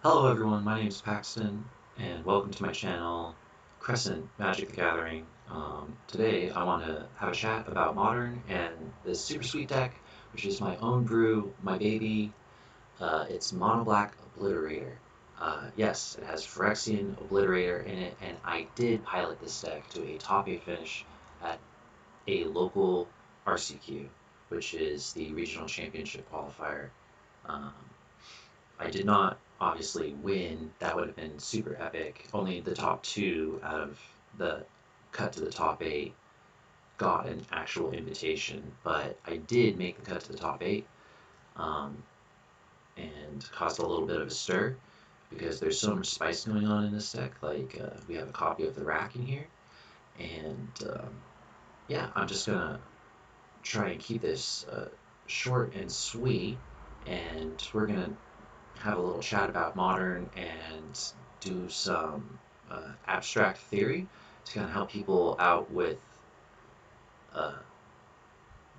Hello everyone, my name is Paxton, and welcome to my channel, Crescent Magic the Gathering. Today I want to have a chat about Modern and this super sweet deck, which is my own brew, my baby. It's Mono Black Obliterator. Yes, it has Phyrexian Obliterator in it, and I did pilot this deck to a top 8 finish at a local RCQ, which is the Regional Championship Qualifier. Um, I did not obviously win. That would have been super epic. Only the top two out of the cut to the top 8 got an actual invitation, but I did make the cut to the top 8 um, and caused a little bit of a stir because there's so much spice going on in this deck. Like, we have a copy of the rack in here, and yeah, I'm just gonna try and keep this short and sweet, and we're gonna have a little chat about modern and do some abstract theory to kind of help people out with uh,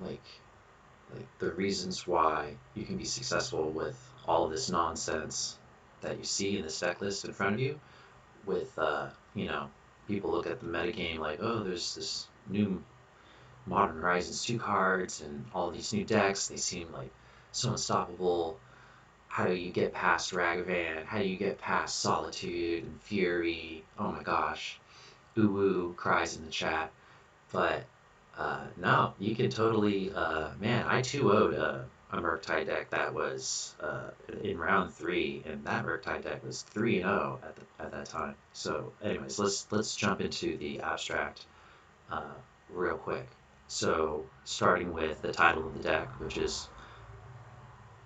like the reasons why you can be successful with all of this nonsense that you see in this deck list in front of you. With people look at the metagame like, oh, there's this new Modern Horizons 2 cards and all these new decks. They seem like so unstoppable. How do you get past Ragavan? How do you get past Solitude and Fury? Oh my gosh. Uwu cries in the chat. But no, you can totally, man, I 2-0'd a Murktide deck that was in round 3, and that Murktide deck was 3-0 at that time. So anyways, let's jump into the abstract uh, real quick. So starting with the title of the deck, which is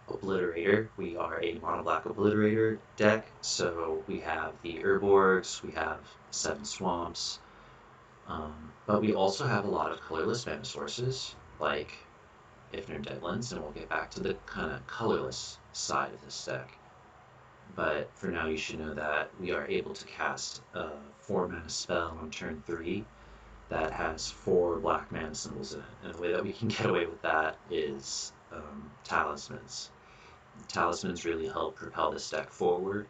Obliterator. We are a mono black Obliterator deck, so we have the Urborgs, we have 7 Swamps, but we also have a lot of colorless mana sources, like Ifnir Deadlands, and we'll get back to the kind of colorless side of this deck. But for now, you should know that we are able to cast a 4 mana spell on turn 3 that has 4 black mana symbols in it, and the way that we can get away with that is talismans. Talismans really help propel this deck forward.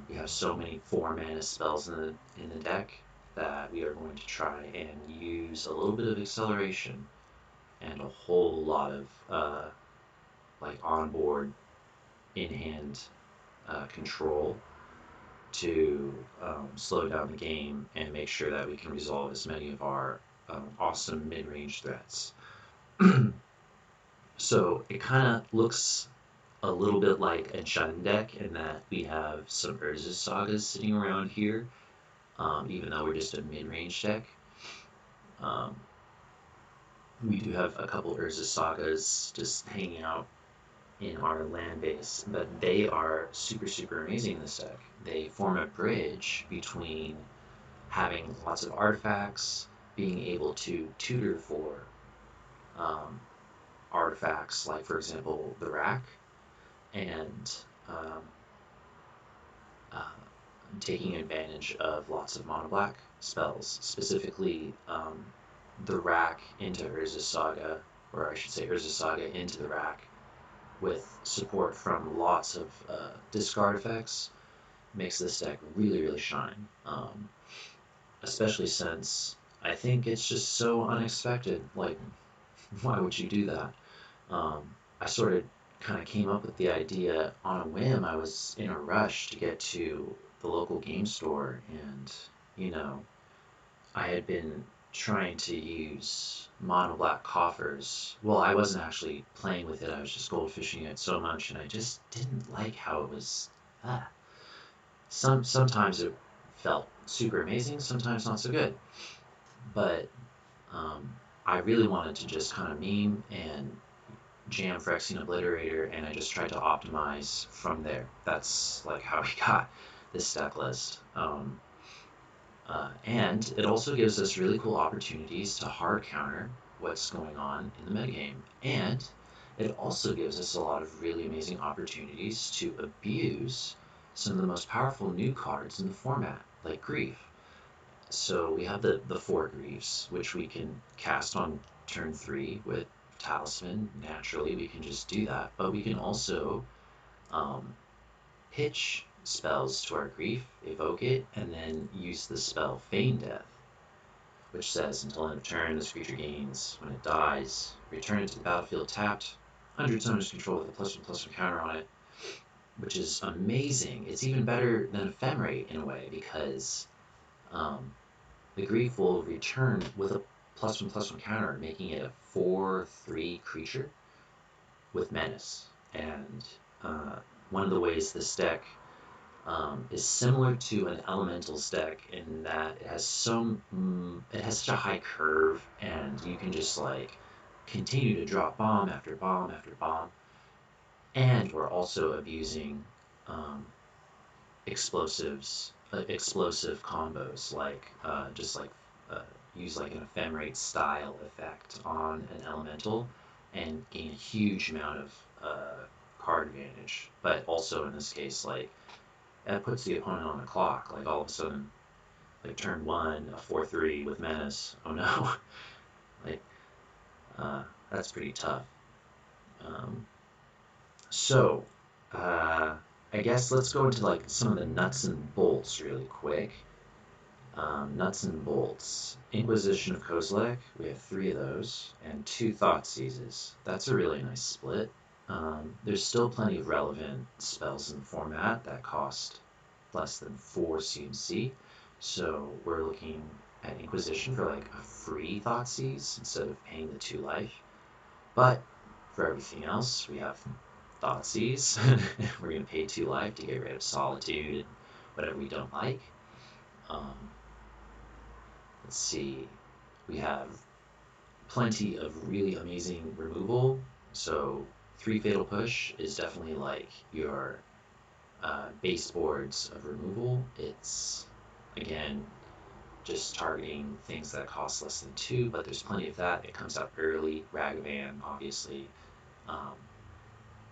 We have so many 4 mana spells in the deck that we are going to try and use a little bit of acceleration and a whole lot of like onboard in hand control to slow down the game and make sure that we can resolve as many of our awesome mid-range threats. So it kind of looks a little bit like a Jund deck in that we have some Urza Sagas sitting around here, even though we're just a mid-range deck. Um, we do have a couple Urza Sagas just hanging out in our land base, but they are super, super amazing in this deck. They form a bridge between having lots of artifacts, being able to tutor for um, artifacts like, for example, the rack, and um, uh, taking advantage of lots of mono black spells, specifically the rack into Urza Saga, or I should say Urza Saga into the rack, with support from lots of discard effects, makes this deck really, really shine. Especially since I think it's just so unexpected. Like, why would you do that? I sort of kind of came up with the idea on a whim. I was in a rush to get to the local game store, and I had been trying to use mono black coffers. Well, I wasn't actually playing with it, I was just goldfishing it so much, and I just didn't like how it was. Ah. Sometimes it felt super amazing, sometimes not so good. But um, I really wanted to just kind of meme and jam Phyrexian Obliterator, and I just tried to optimize from there. That's like how we got this deck list. And it also gives us really cool opportunities to hard counter what's going on in the metagame. And it also gives us a lot of really amazing opportunities to abuse some of the most powerful new cards in the format, like Grief. So we have the 4 Griefs, which we can cast on turn 3 with Talisman. Naturally, we can just do that. But we can also um, pitch spells to our grief, evoke it, and then use the spell Feign Death, which says until end of turn, this creature gains. When it dies, return it to the battlefield tapped. Under its owner's control with a +1/+1 counter on it, which is amazing. It's even better than Ephemerate in a way, because the grief will return with a +1/+1 counter, making it a 4/3 creature with menace. And one of the ways this deck is similar to an elementals deck in that it has such a high curve, and you can just like continue to drop bomb after bomb after bomb. And we're also abusing explosive combos, like use like an ephemerate style effect on an elemental and gain a huge amount of card advantage. But also in this case, like, that puts the opponent on the clock. Like, all of a sudden, like, turn 1, a 4/3 with menace. Oh no. Like, that's pretty tough. So, I guess let's go into, like, some of the nuts and bolts really quick. Nuts and bolts. Inquisition of Kozilek, we have 3 of those, and 2 Thoughtseizes. That's a really nice split. There's still plenty of relevant spells in the format that cost less than 4 CMC, so we're looking at Inquisition for like a free Thoughtseize instead of paying the 2 life. But for everything else, we have Thoughtseize. We're going to pay 2 life to get rid of Solitude and whatever we don't like. Let's see, we have plenty of really amazing removal. So 3 Fatal Push is definitely like your base boards of removal. It's, again, just targeting things that cost less than 2, but there's plenty of that. It comes out early. Ragavan, obviously.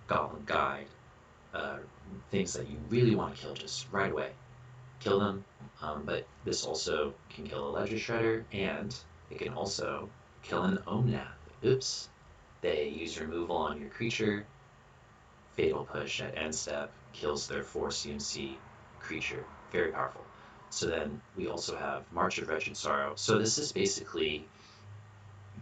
Goblin Guide. Things that you really want to kill just right away. Kill them, but this also can kill a Ledger Shredder, and it can also kill an Omnath. Oops. They use removal on your creature. Fatal Push at end step kills their 4 CMC creature. Very powerful. So then we also have March of Wretched Sorrow. So this is basically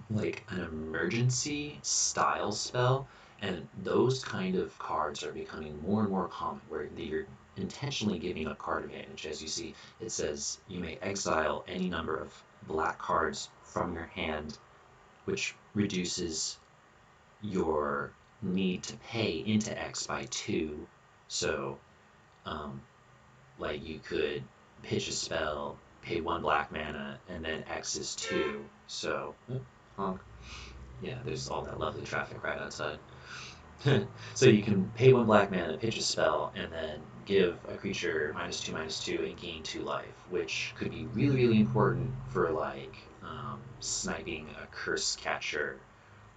like an emergency style spell, and those kind of cards are becoming more and more common, where you're intentionally giving up card advantage. As you see, it says you may exile any number of black cards from your hand, which reduces your need to pay into X by 2. So, like, you could pitch a spell, pay 1 black mana, and then X is 2. So, yeah, there's all that lovely traffic right outside. So you can pay 1 black mana, pitch a spell, and then give a creature -2/-2 and gain 2 life, which could be really, really important for, like, sniping a Curse Catcher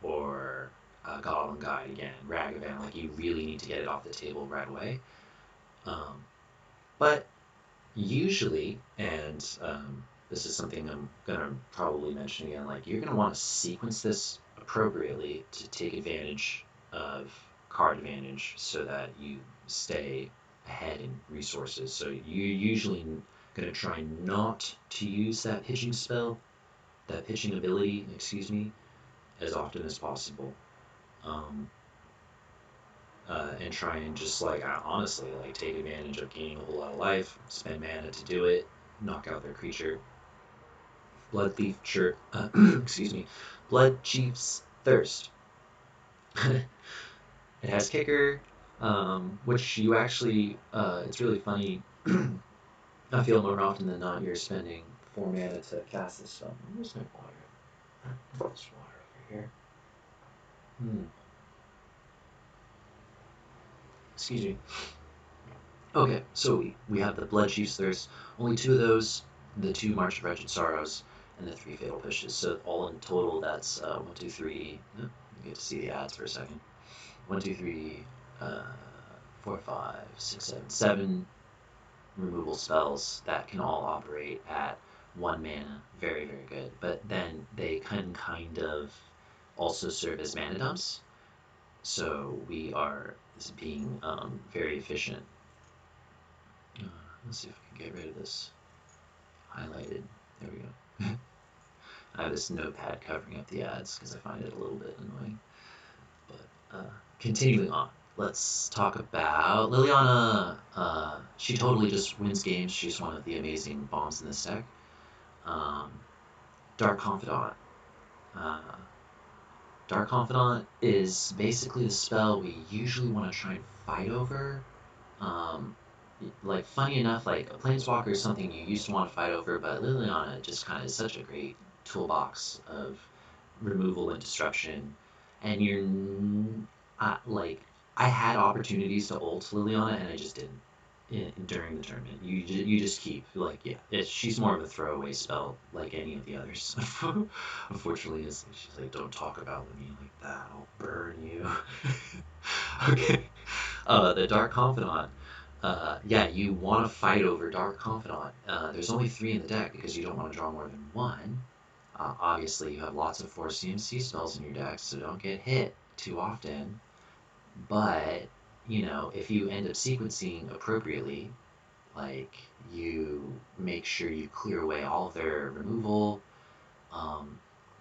or a Goblin Guide again, Ragavan. Like, you really need to get it off the table right away. But usually, and this is something I'm going to probably mention again, like, you're going to want to sequence this appropriately to take advantage of card advantage so that you stay ahead in resources. So you're usually going to try not to use that pitching ability, as often as possible. And try and just, like, honestly, like, take advantage of gaining a whole lot of life, spend mana to do it, knock out their creature. Blood Chief's Thirst. It has Kicker, which you actually, it's really funny. I feel more often than not you're spending 4 mana to cast this spell. Where's my water? There's water over here. Excuse me. Okay, so we have the Blood Chief's Thirst. Only 2 of those, the 2 March of Wretched Sorrows, and the 3 Fatal Pushes. So all in total, that's 1, 2, 3. You get to see the ads for a second. 1, 2, 3, 4, 5, 6, 7, 7 removal spells that can all operate at 1 mana. Very, very good. But then they can kind of also serve as mana dumps. So we are being very efficient Let's see if I can get rid of this highlighted. There we go. I have this notepad covering up the ads because I find it a little bit annoying. But continuing on, let's talk about Liliana. She totally just wins games. She's one of the amazing bombs in this deck. Um, Dark Confidant. Uh, Dark Confidant is basically the spell we usually want to try and fight over. Um, like, funny enough, like, a Planeswalker is something you used to want to fight over, but Liliana just kind of is such a great toolbox of removal and disruption. And like, I had opportunities to ult Liliana, and I just didn't during the tournament. You just keep, like, yeah, she's more of a throwaway spell, like any of the others. Unfortunately, she's like, don't talk about me like that, I'll burn you. Okay. The Dark Confidant. Yeah, you want to fight over Dark Confidant. There's only 3 in the deck because you don't want to draw more than 1. Obviously, you have lots of 4 CMC spells in your deck, so don't get hit too often. But, you know, if you end up sequencing appropriately, like, you make sure you clear away all of their removal,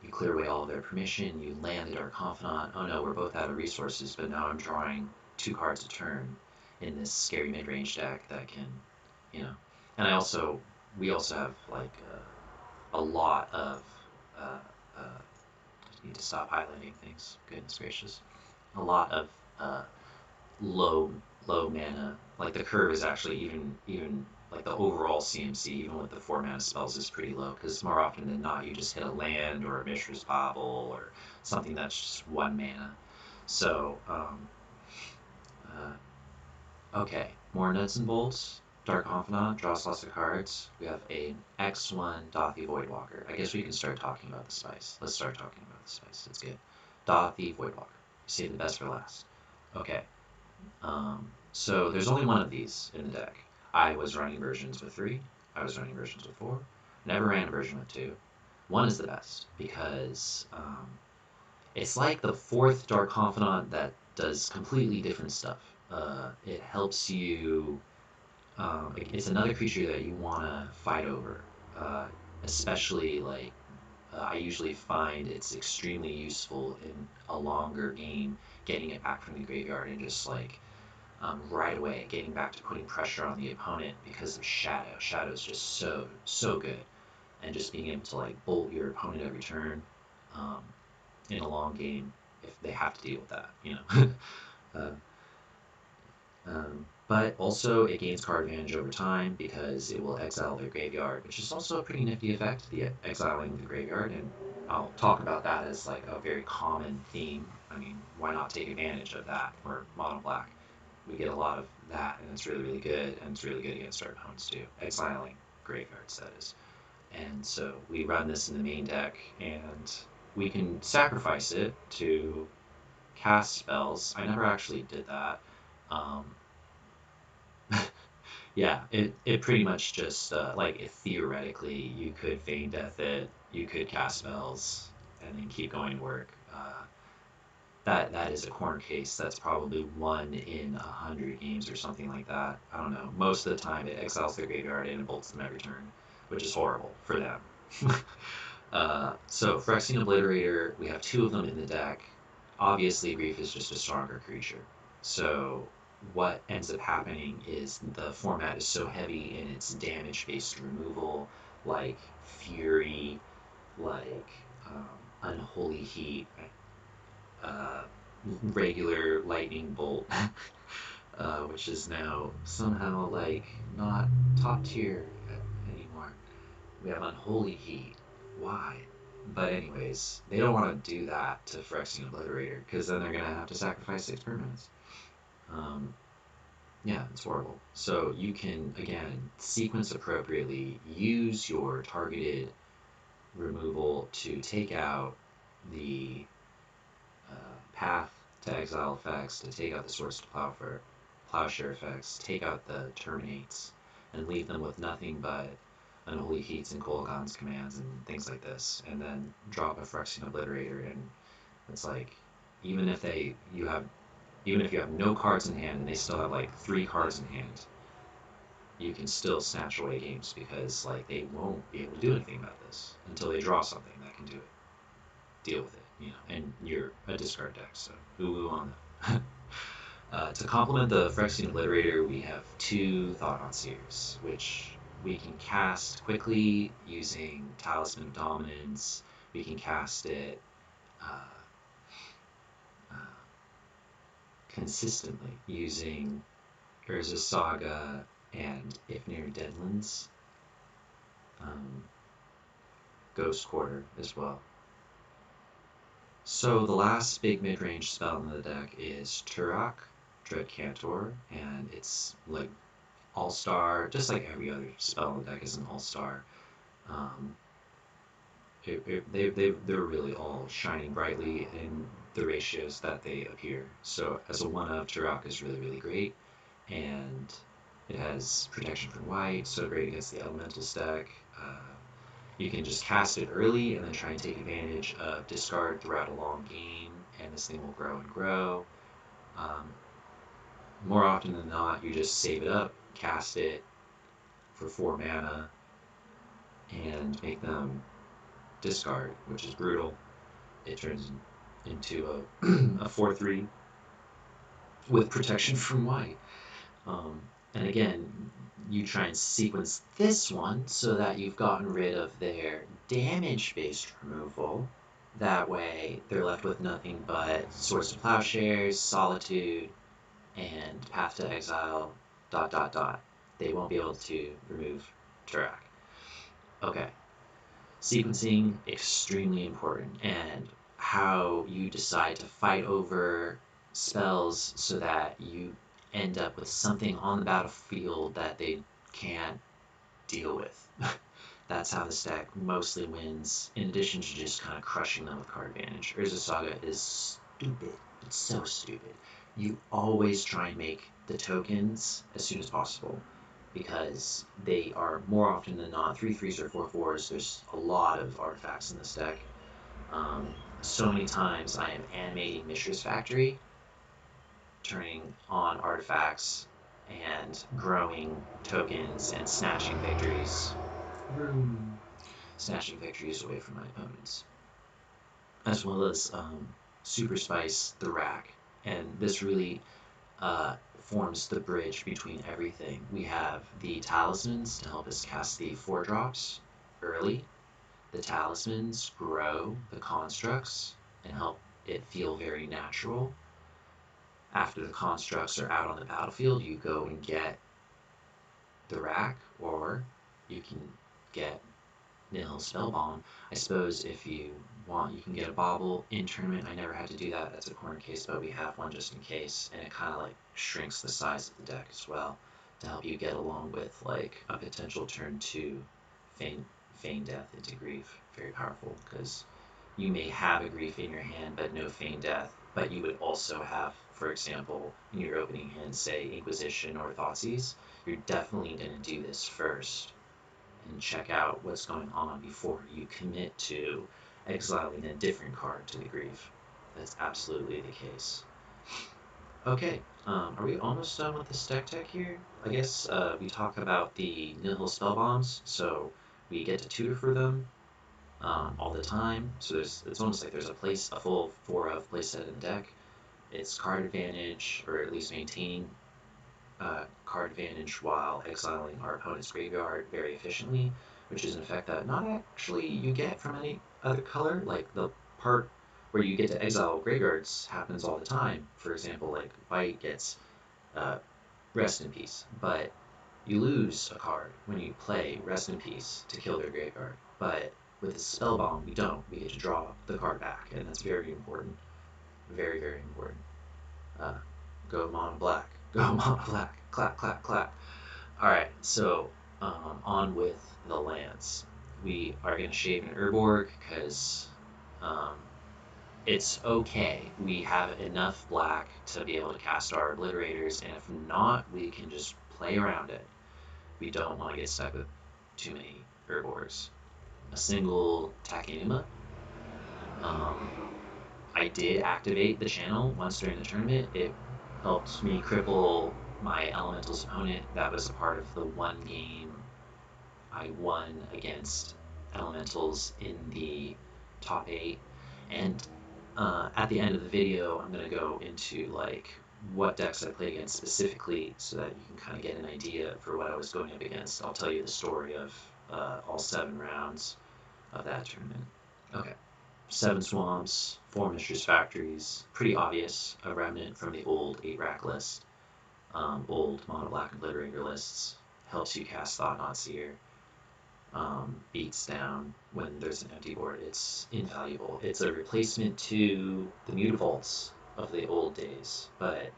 you clear away all of their permission, you land the Dark Confidant. Oh no, we're both out of resources, but now I'm drawing 2 cards a turn in this scary mid-range deck that can, you know. And we also have, like, a lot of, uh, I need to stop highlighting things, goodness gracious. A lot of uh, low mana. Like, the curve is actually even like the overall CMC, even with the 4 mana spells, is pretty low because more often than not you just hit a land or a Mishra's Bauble or something that's just 1 mana. So okay, more nuts and bolts. Dark Confidant draws lots of cards. We have an X1 Dothy Voidwalker. I guess we can start talking about the spice. Let's start talking about the spice. It's good. Dothy Voidwalker. Save the best for last. Okay. So there's only 1 of these in the deck. I was running versions with 3. I was running versions with 4. Never ran a version with 2. 1 is the best because it's like the 4th Dark Confidant that does completely different stuff. It helps you. It's another creature that you want to fight over, especially like I usually find it's extremely useful in a longer game, getting it back from the graveyard and just like right away getting back to putting pressure on the opponent because of Shadow. Shadow is just so good, and just being able to like bolt your opponent every turn um, in a long game if they have to deal with that, you know. uh, but also it gains card advantage over time because it will exile their graveyard, which is also a pretty nifty effect, the exiling the graveyard, and I'll talk about that as like a very common theme. I mean, why not take advantage of that for mono black? We get a lot of that, and it's really good, and it's really good against our opponents too. Exiling graveyards, that is. And so we run this in the main deck, and we can sacrifice it to cast spells. I never actually did that. Um, yeah, it pretty much just, like, theoretically, you could Feign Death it, you could cast spells, and then keep going to work. That is a corner case. That's probably 1 in 100 games or something like that. I don't know. Most of the time, it exiles their graveyard and it bolts them every turn, which is horrible for them. So Phyrexian Obliterator, we have 2 of them in the deck. Obviously, Grief is just a stronger creature. So what ends up happening is the format is so heavy in its damage-based removal, like Fury, like Unholy Heat, uh, regular Lightning Bolt, which is now somehow like not top tier anymore. We have Unholy Heat. Why? But anyways, they don't want to do that to Phyrexian Obliterator because then they're gonna have to sacrifice 6 permanents. Yeah, it's horrible. So you can again sequence appropriately, use your targeted removal to take out the path to exile effects, to take out the Swords to Plowshare effects, take out the terminates, and leave them with nothing but Unholy Heats and Kolaghan's commands and things like this, and then drop a Phyrexian Obliterator, and it's like, even if you have no cards in hand and they still have like 3 cards in hand, you can still snatch away games because like they won't be able to do anything about this until they draw something that can deal with it, you know. And you're a discard deck, so ooh on that. To complement the Phyrexian Obliterator, we have 2 Thought Seers, which we can cast quickly using Talisman of Dominance. We can cast it consistently using Urza Saga and Ifnir Deadlands, Ghost Quarter as well. So the last big mid-range spell in the deck is Turok, Dread Cantor, and it's like all-star, just like every other spell in the deck is an all-star. They're really all shining brightly in the ratios that they appear. So as a 1-of, Turok is really, really great, and it has protection from white, so great against the elemental stack. You can just cast it early and then try and take advantage of discard throughout a long game, and this thing will grow and grow. More often than not, you just save it up, cast it for 4 mana, and make them discard, which is brutal. It turns into a 4/3 with protection from white. And again, you try and sequence this one so that you've gotten rid of their damage-based removal. That way, they're left with nothing but Swords to Plowshares, Solitude, and Path to Exile, ... They won't be able to remove Turok. Okay. Sequencing, extremely important, and how you decide to fight over spells so that you end up with something on the battlefield that they can't deal with. That's how this deck mostly wins, in addition to just kind of crushing them with card advantage. Urza Saga is stupid. It's so stupid. You always try and make the tokens as soon as possible, because they are more often than not 3/3s or 4/4s. There's a lot of artifacts in this deck. So many times I am animating Mishra's Factory, turning on artifacts and growing tokens and snatching victories. Snatching victories away from my opponents. As well as Super Spice the Rack. And this really forms the bridge between everything. We have the Talismans to help us cast the 4-drops early. The Talismans grow the constructs and help it feel very natural. After the constructs are out on the battlefield, you go and get the Rack, or you can get Nihil Spellbomb. I suppose if you want, you can get a Bauble in tournament. I never had to do that. That's a corner case, but we have one just in case, and it kind of like shrinks the size of the deck as well to help you get along with like a potential turn 2 Feign Death into Grief. Very powerful, because you may have a Grief in your hand but no Feign Death, but you would also have, for example, in your opening hand, say Inquisition or Thoughtseize. You're definitely going to do this first and check out what's going on before you commit to exiling a different card to the Grief. That's absolutely the case. Okay, are we almost done with this deck tech here? I guess we talk about the Nihil Spellbombs, so we get to tutor for them all the time. So it's almost like there's a full 4-of playset in the deck. It's card advantage, or at least maintaining card advantage while exiling our opponent's graveyard very efficiently, which is an effect that not actually you get from any other color. Like the part where you get to exile graveyards happens all the time. For example, like white gets Rest in Peace, but you lose a card when you play Rest in Peace to kill their graveyard. But with the Spellbomb, we don't. We get to draw the card back, and that's very important. Very, very important. Go mono black. Go mono black. Clap, clap, clap. Alright, so on with the lands. We are going to shave an Urborg because it's okay. We have enough black to be able to cast our Obliterators, and if not, we can just play around it. We don't want to get stuck with too many Urborgs. A single Takenuma. I did activate the channel once during the tournament. It helped me cripple my Elemental's opponent. That was a part of the one game I won against Elementals in the top 8. And at the end of the video, I'm going to go into like what decks I played against specifically so that you can kind of get an idea for what I was going up against. I'll tell you the story of all 7 rounds of that tournament. Okay. 7 Swamps, 4 Mistress Factories, pretty obvious, a remnant from the old 8-rack list. Old Mono Black Obliterator lists, helps you cast Thought-Knot Seer, beats down when there's an empty board. It's invaluable. It's a replacement to the Mutavaults of the old days, but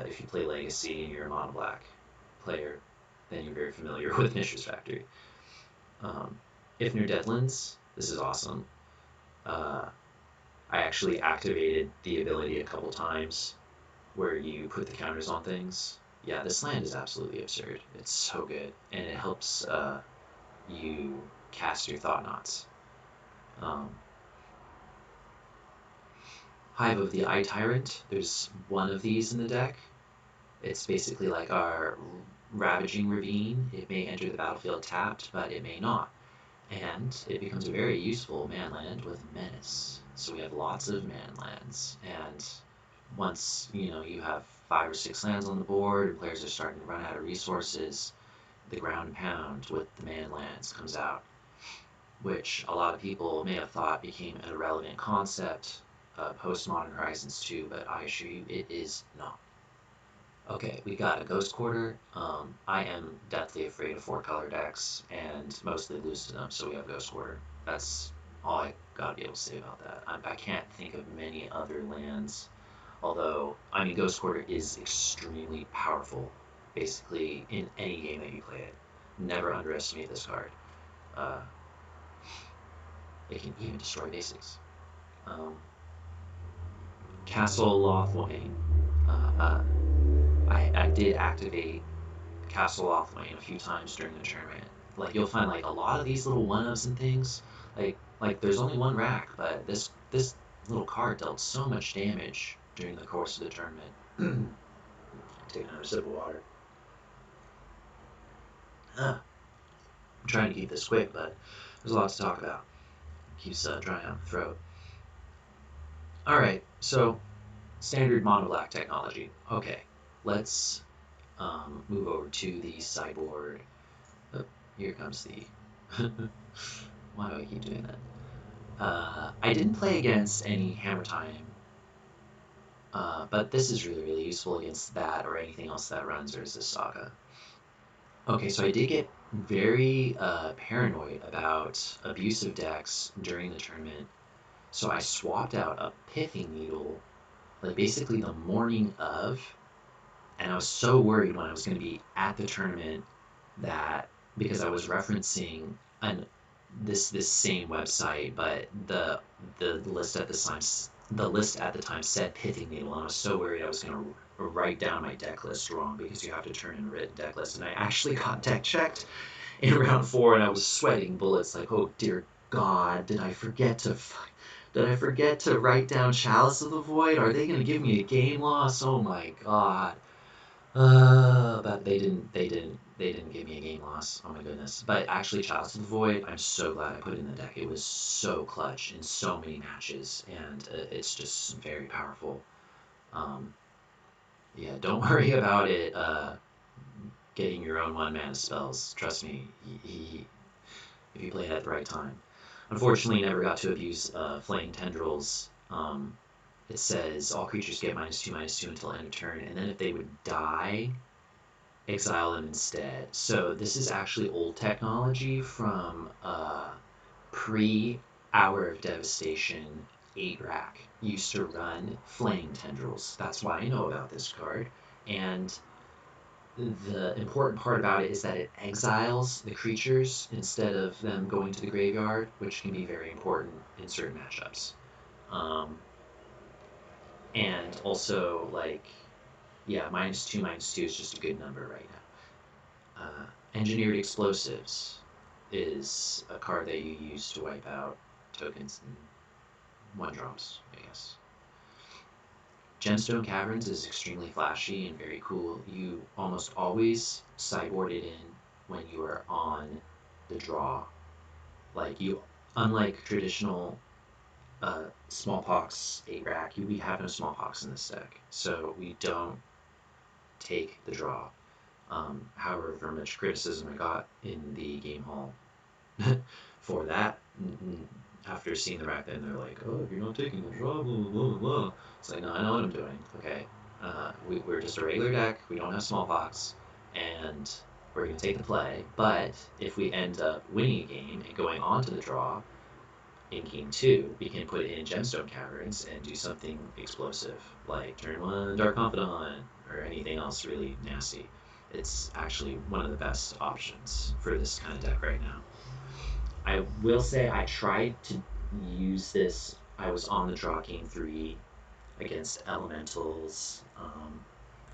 if you play Legacy and you're a Mono Black player, then you're very familiar with Mistress Factory. If near Deadlands, this is awesome. I actually activated the ability a couple times where you put the counters on things. Yeah, this land is absolutely absurd. It's so good, and it helps you cast your Thought-Knots. Hive of the Eye Tyrant, there's one of these in the deck. It's basically like our Ravaging Ravine. It may enter the battlefield tapped, but it may not. And it becomes a very useful man land with Menace. So we have lots of man lands, and once you have 5 or 6 lands on the board and players are starting to run out of resources, the ground pound with the man lands comes out, which a lot of people may have thought became an irrelevant concept post Modern Horizons 2, but I assure you it is not. Okay, we got a Ghost Quarter. I am deathly afraid of 4-color decks and mostly lose to them, so we have Ghost Quarter. That's all I gotta be able to say about that. I can't think of many other lands. Although, I mean, Ghost Quarter is extremely powerful, basically, in any game that you play it. Never underestimate this card. It can even destroy basics. Castle Lothwain. I did activate Castle Lothwain a few times during the tournament. Like, you'll find, like, a lot of these little 1-ofs and things. Like there's only 1 rack, but this little card dealt so much damage during the course of the tournament. Take another sip of water. I'm trying to keep this quick, but there's a lot to talk about. It keeps drying out the throat. Alright, so standard mono black technology. Okay, let's move over to the sideboard. Oh, here comes the... Why do I keep doing that? I didn't play against any Hammer Time, but this is really, really useful against that or anything else that runs Urza Saga. Okay, so I did get very paranoid about abusive decks during the tournament, so I swapped out a Pithing Needle, like basically the morning of, and I was so worried when I was going to be at the tournament that, because I was referencing this same website, but the list at the time said Pithing Needle, and I was so worried I was going to write down my deck list wrong, because you have to turn in a written deck list, and I actually got deck checked in round 4, and I was sweating bullets, like, oh dear God, did I forget to write down Chalice of the Void? Are they going to give me a game loss? Oh my God. But they didn't give me a game loss. Oh my goodness. But actually, Chalice of the Void, I'm so glad I put in the deck. It was so clutch in so many matches, and it's just very powerful. Yeah, don't worry about it getting your own 1-mana spells. Trust me, if you play it at the right time. Unfortunately, never got to abuse Flaying Tendrils. It says all creatures get -2/-2 until end of turn, and then if they would die, exile them instead. So this is actually old technology from pre-Hour of Devastation 8-rack. Used to run Flaying Tendrils. That's why I know about this card. And the important part about it is that it exiles the creatures instead of them going to the graveyard, which can be very important in certain matchups. And also, like, yeah, -2/-2 is just a good number right now. Engineered Explosives is a card that you use to wipe out tokens and 1-drops, I guess. Gemstone Caverns is extremely flashy and very cool. You almost always sideboard it in when you are on the draw. Like you, unlike traditional smallpox 8-rack, we have no smallpox in this deck, so we don't take the draw. However much criticism I got in the game hall for that, after seeing the rack, then they're like, oh, if you're not taking the draw, blah, blah, blah, blah. It's like, no, I know what I'm doing, okay? We're just a regular deck, we don't have smallpox, and we're going to take the play, but if we end up winning a game and going on to the draw, in game 2, we can put in Gemstone Caverns and do something explosive, like turn 1 Dark Confidant, or anything else really nasty. It's actually one of the best options for this kind of deck right now. I will say I tried to use this. I was on the draw game 3 against Elementals.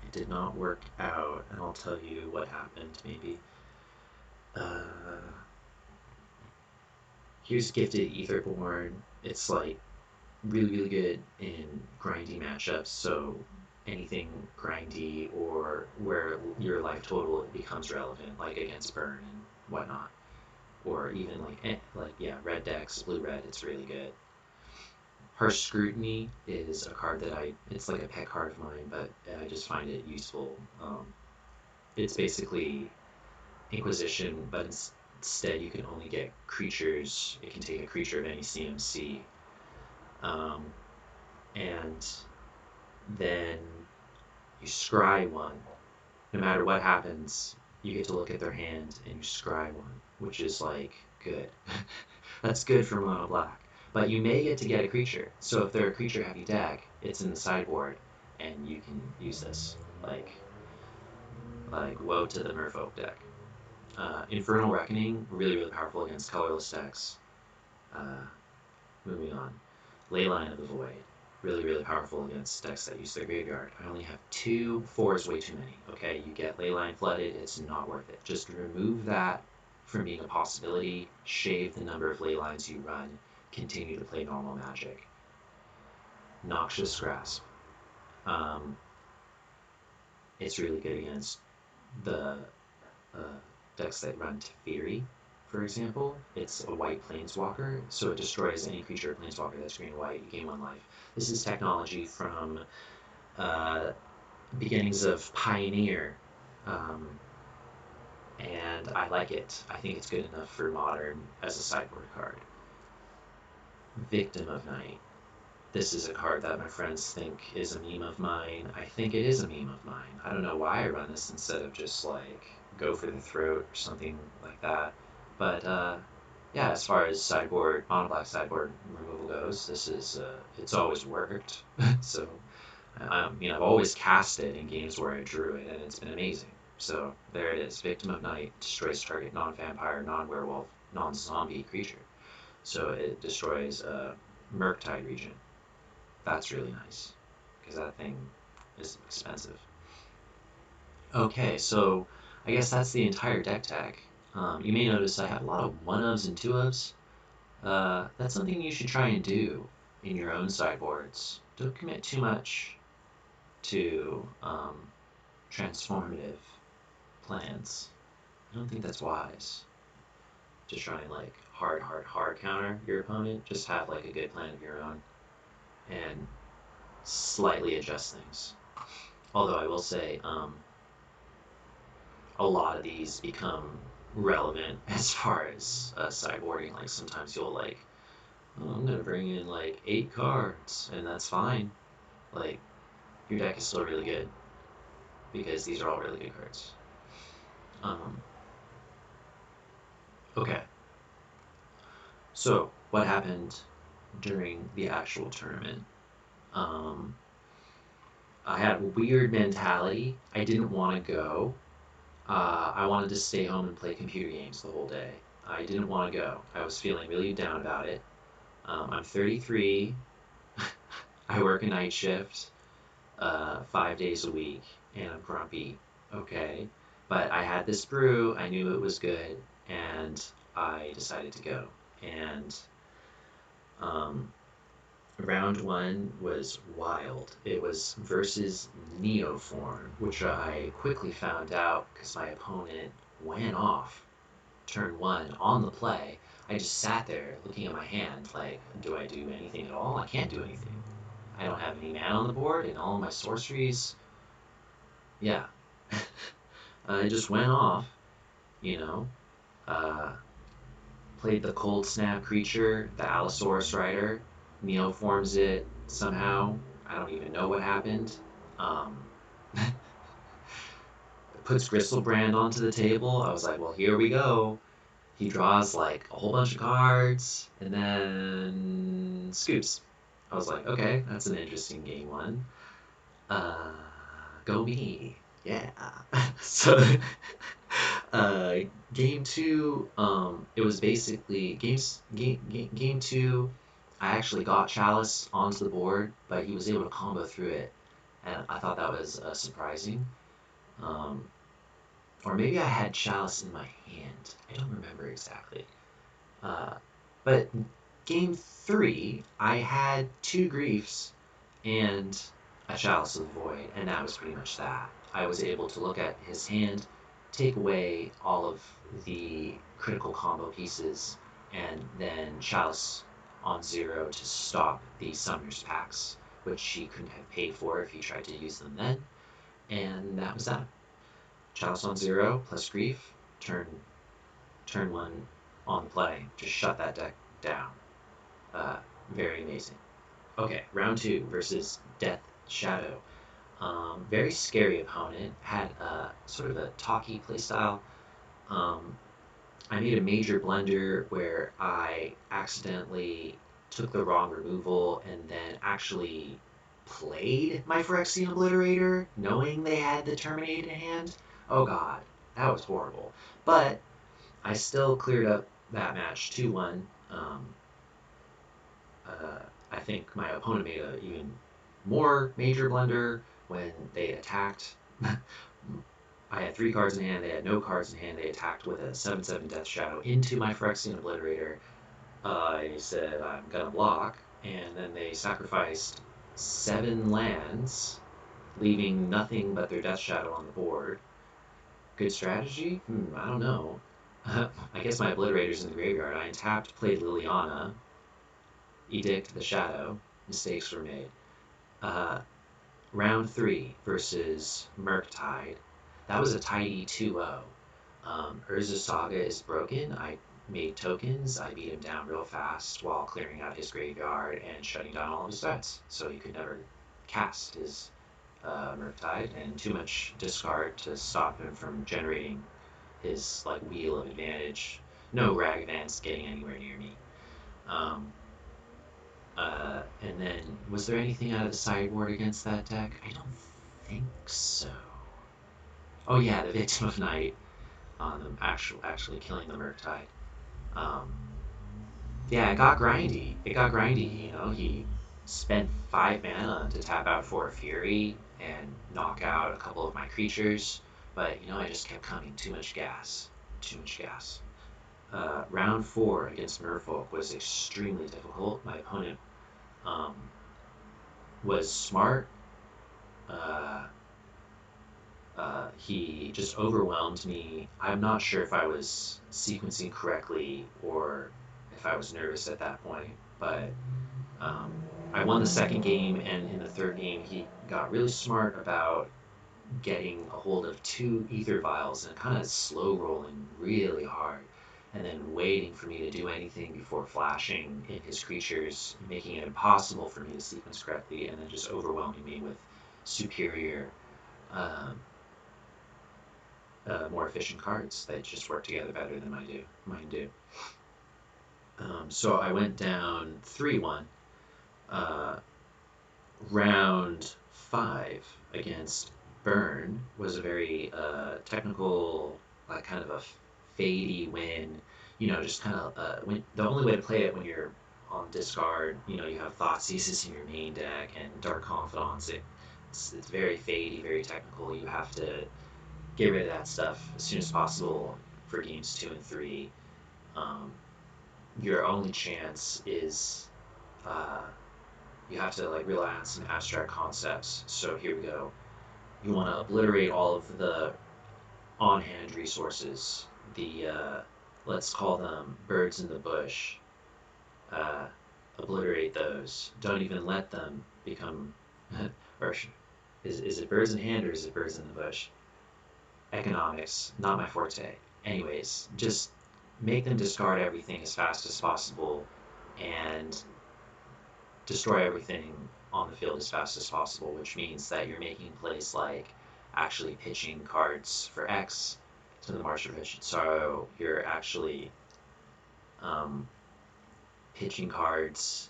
It did not work out, and I'll tell you what happened maybe. Here's Gifted Etherborn. It's like really good in grindy matchups, so anything grindy or where your life total becomes relevant, like against burn and whatnot, or even like red decks, blue-red, it's really good. Harsh Scrutiny is a card that it's like a pet card of mine, but I just find it useful. It's basically Inquisition, but instead you can only get creatures. It can take a creature of any CMC. And then you scry one. No matter what happens, you get to look at their hand and you scry one, which is like good. That's good for mono black. But you may get to get a creature. So if they're a creature heavy deck, it's in the sideboard and you can use this. Like woe to the Merfolk deck. Infernal Reckoning, really powerful against colorless decks. Moving on. Leyline of the Void, really powerful against decks that use their graveyard. I only have 2, 4 is way too many. Okay, you get Leyline flooded, it's not worth it. Just remove that from being a possibility, shave the number of Leylines you run, continue to play normal Magic. Noxious Grasp. It's really good against the decks that run Teferi, for example. It's a white planeswalker, so it destroys any creature or planeswalker that's green or white. You gain 1 life. This is technology from beginnings of Pioneer, and I like it. I think it's good enough for Modern as a sideboard card. Victim of Night. This is a card that my friends think is a meme of mine. I think it is a meme of mine. I don't know why I run this instead of just like go for the throat or something like that. But yeah, as far as sideboard, mono black sideboard removal goes, this is it's always worked. So I've always cast it in games where I drew it, and it's been amazing. So there it is. Victim of Night destroys target non-vampire, non-werewolf, non-zombie creature. So it destroys Murktide region. That's really nice, because that thing is expensive. Okay, so I guess that's the entire deck tech. You may notice I have a lot of 1-ofs and 2-ofs. That's something you should try and do in your own sideboards. Don't commit too much to transformative plans. I don't think that's wise. To try and like hard counter your opponent. Just have like a good plan of your own and slightly adjust things. Although I will say, a lot of these become relevant as far as sideboarding. Like sometimes you'll like, oh, I'm gonna bring in like 8 cards, and that's fine. Like your deck is still really good because these are all really good cards. Okay. So what happened during the actual tournament? I had a weird mentality. I didn't want to go. I wanted to stay home and play computer games the whole day. I didn't want to go. I was feeling really down about it. I'm 33. I work a night shift 5 days a week, and I'm grumpy. Okay. But I had this brew. I knew it was good, and I decided to go. And Round one was wild. It was versus Neoform, which I quickly found out because my opponent went off turn one on the play. I just sat there looking at my hand like, do I do anything at all? I can't do anything. I don't have any mana on the board, and all my sorceries, yeah. I just went off, you know. Uh, Played the Cold Snap creature, the Allosaurus Rider, Neoforms it somehow. I don't even know what happened. Um, puts Gristlebrand onto the table. I was like, well, here we go. He draws like a whole bunch of cards and then scoops. I was like, okay, that's an interesting game one. Uh, Go me. Yeah. So, game two, it was basically game two. I actually got Chalice onto the board, but he was able to combo through it, and I thought that was surprising. Um, or maybe I had Chalice in my hand. I don't remember exactly. But game three, I had two Griefs and a Chalice of the Void, and that was pretty much that. I was able to look at his hand, take away all of the critical combo pieces, and then Chalice on 0 to stop the Summoner's Packs, which he couldn't have paid for if he tried to use them then. And that was that. Chalice on 0 plus Grief, turn one on the play. Just shut that deck down. Very amazing. Okay, round two versus Death Shadow. Very scary opponent. Had sort of a talky playstyle. I made a major blunder where I accidentally took the wrong removal and then actually played my Phyrexian Obliterator, knowing they had the Terminate in hand. Oh god, that was horrible. But I still cleared up that match 2-1. I think my opponent made an even more major blunder when they attacked. I had 3 cards in hand, they had no cards in hand, they attacked with a 7/7 Death Shadow into my Phyrexian Obliterator. I said, I'm gonna block, and then they sacrificed 7 lands, leaving nothing but their Death Shadow on the board. Good strategy? I don't know. I guess my Obliterator's in the graveyard. I untapped, played Liliana, Edict the Shadow. Mistakes were made. Round 3 versus Murktide. That was a tidy 2-0. Urza Saga is broken. I made tokens. I beat him down real fast while clearing out his graveyard and shutting down all of his threats, so he could never cast his Murktide, and too much discard to stop him from generating his like Wheel of Advantage. No Ragavans getting anywhere near me. And then, was there anything out of the sideboard against that deck? I don't think so. Oh yeah, the Victim of Night on them actually killing the Murktide. Yeah, it got grindy. You know, he spent 5 mana to tap out for a Fury and knock out a couple of my creatures, but you know, I just kept coming. Too much gas. Round 4 against Merfolk was extremely difficult. My opponent was smart. He just overwhelmed me. I'm not sure if I was sequencing correctly or if I was nervous at that point, but I won the second game, and in the third game, he got really smart about getting a hold of 2 Ether Vials and kind of slow rolling really hard, and then waiting for me to do anything before flashing in his creatures, making it impossible for me to sequence correctly, and then just overwhelming me with superior, more efficient cards that just work together better than mine do. So I went down 3-1. Round 5 against Burn was a very technical, like kind of a fadey win. You know, just kind of the only way to play it when you're on discard. You know, you have Thoughtseizes in your main deck and Dark Confidants. It's very fadey, very technical. You have to get rid of that stuff as soon as possible for games 2 and 3. Your only chance is you have to like rely on some abstract concepts. So here we go. You want to obliterate all of the on-hand resources, the let's call them birds in the bush. Uh, Obliterate those. Don't even let them become, or is it birds in hand or is it birds in the bush? Economics, not my forte. Anyways, just make them discard everything as fast as possible and destroy everything on the field as fast as possible, which means that you're making plays like actually pitching cards for X to the March of Vicious Sorrow. You're actually um, pitching cards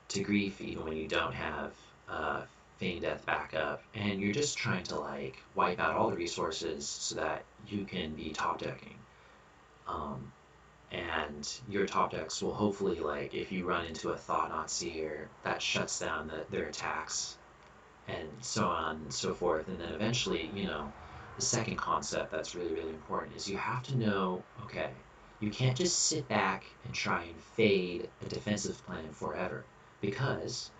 to Grief even when you don't have Feign Death backup, and you're just trying to like wipe out all the resources so that you can be top decking. And your top decks will hopefully, like, if you run into a Thought-Knot Seer, that shuts down their attacks, and so on and so forth. And then eventually, you know, the second concept that's really, really important is you have to know, okay, you can't just sit back and try and fade a defensive plan forever, because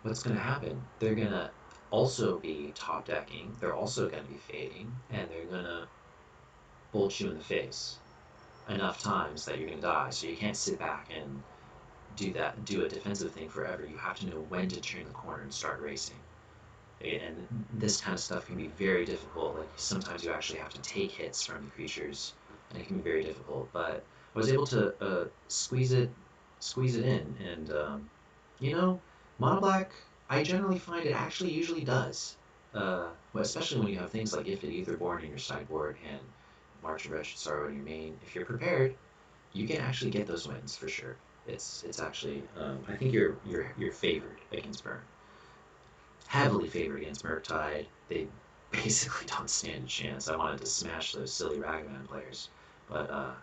what's going to happen? They're going to also be top decking, they're also going to be fading, and they're going to bolt you in the face enough times that you're going to die. So you can't sit back and do a defensive thing forever. You have to know when to turn the corner and start racing. And this kind of stuff can be very difficult. Like, sometimes you actually have to take hits from the creatures, and it can be very difficult. But I was able to squeeze it in, and you know, mono black, I generally find it actually usually does. Well, especially when you have things like Gifted Aetherborn in your sideboard and March of Wretched Sorrow in your main. If you're prepared, you can actually get those wins for sure. It's actually I think you're favored against Burn, heavily favored against Murktide. They basically don't stand a chance. I wanted to smash those silly Ragavan players, but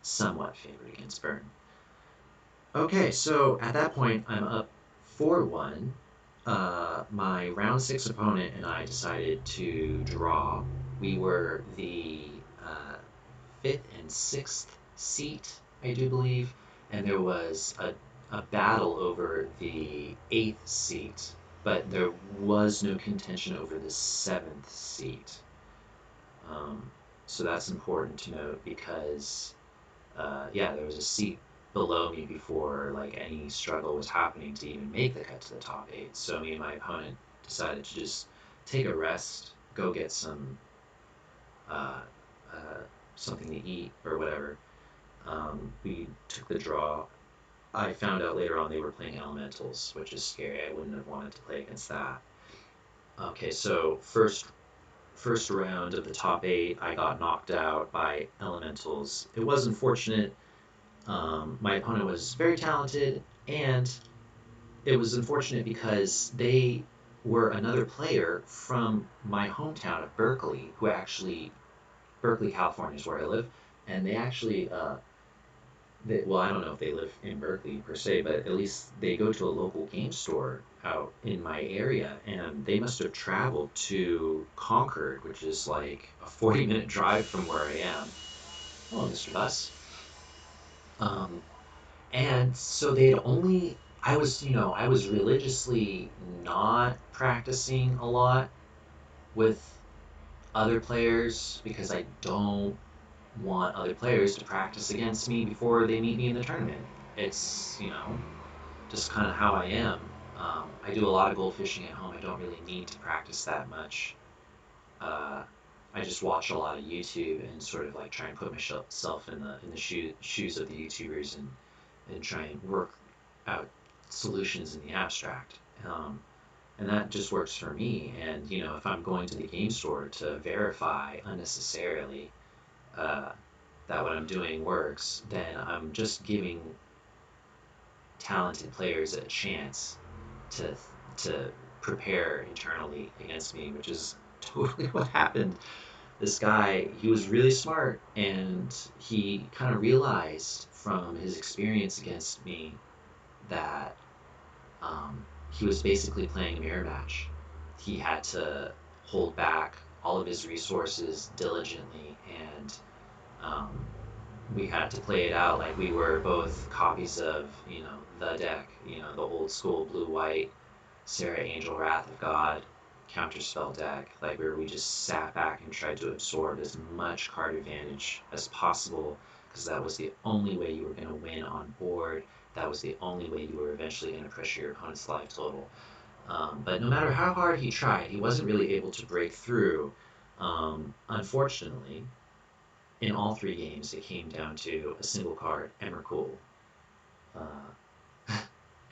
somewhat favored against Burn. Okay, so at that point I'm up 4-1. My round 6 opponent and I decided to draw. We were the 5th and 6th seat, I do believe, and there was a battle over the 8th seat, but there was no contention over the 7th seat. So that's important to note because, yeah, there was a seat below me before like any struggle was happening to even make the cut to the top 8. So me and my opponent decided to just take a rest, go get some something to eat or whatever. We took the draw. I found out later on they were playing elementals, which is scary. I wouldn't have wanted to play against that. Okay, so first round of the top 8, I got knocked out by elementals. It was unfortunate. My opponent was very talented, and it was unfortunate because they were another player from my hometown of Berkeley, who actually, Berkeley, California is where I live, and they actually, well, I don't know if they live in Berkeley per se, but at least they go to a local game store out in my area, and they must have traveled to Concord, which is like a 40-minute drive from where I am. Hello, Mr. Bus. And so they'd only, I was religiously not practicing a lot with other players because I don't want other players to practice against me before they meet me in the tournament. It's, just kind of how I am. I do a lot of goldfishing at home. I don't really need to practice that much. I just watch a lot of YouTube and sort of like try and put myself in the shoes of the YouTubers and try and work out solutions in the abstract. And that just works for me. And, if I'm going to the game store to verify unnecessarily that what I'm doing works, then I'm just giving talented players a chance to prepare internally against me, which is totally what happened. This guy, he was really smart, and he kind of realized from his experience against me that he was basically playing a mirror match. He had to hold back all of his resources diligently and we had to play it out like we were both copies of, you know, the deck, you know, the old school blue-white Sarah Angel Wrath of God counterspell deck, like where we just sat back and tried to absorb as much card advantage as possible, because that was the only way you were going to win on board. That was the only way you were eventually going to pressure your opponent's life total. But no matter how hard he tried, he wasn't really able to break through. Unfortunately, in all 3 games, it came down to a single card, Emrakul.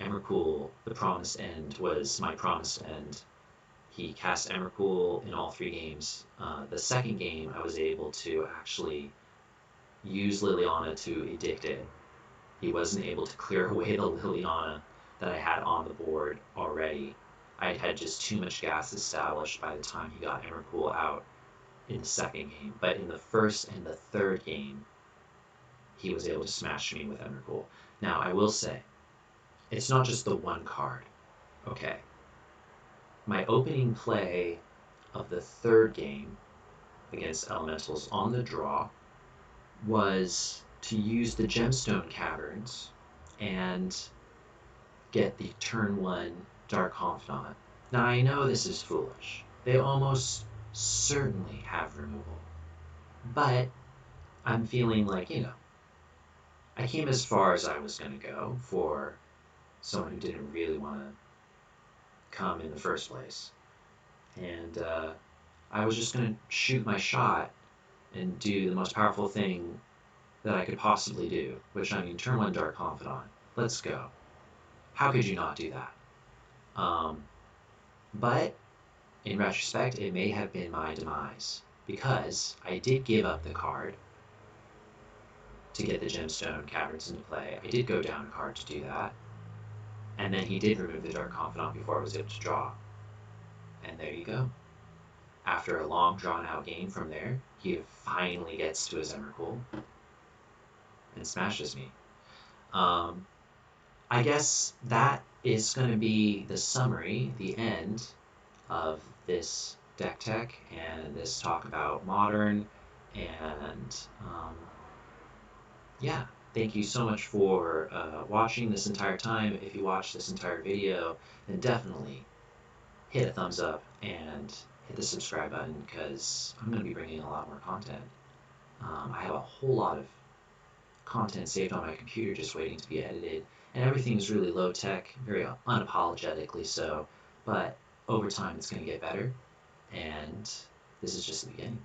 Emrakul, the Promised End, was my Promised End. He cast Emrakul in all 3 games. The second game, I was able to actually use Liliana to edict it. He wasn't able to clear away the Liliana that I had on the board already. I had just too much gas established by the time he got Emrakul out in the second game. But in the first and the third game, he was able to smash me with Emrakul. Now, I will say, it's not just the one card. Okay. My opening play of the third game against Elementals on the draw was to use the Gemstone Caverns and get the turn 1 Dark Confidant. Now, I know this is foolish. They almost certainly have removal. But I'm feeling like, you know, I came as far as I was going to go for someone who didn't really want to come in the first place. And I was just going to shoot my shot and do the most powerful thing that I could possibly do, which, I mean, turn 1 Dark Confidant. Let's go. How could you not do that? But in retrospect, it may have been my demise, because I did give up the card to get the Gemstone Caverns into play. I did go down a card to do that, and then he did remove the Dark Confidant before I was able to draw. And there you go. After a long, drawn-out game from there, he finally gets to his Emrakul and smashes me. I guess that is going to be the summary, the end of this deck tech and this talk about Modern. And yeah, thank you so much for watching this entire time. If you watched this entire video, then definitely hit a thumbs up and hit the subscribe button, because I'm going to be bringing a lot more content. I have a whole lot of content saved on my computer just waiting to be edited, and everything is really low tech, very unapologetically so, but over time it's going to get better, and this is just the beginning.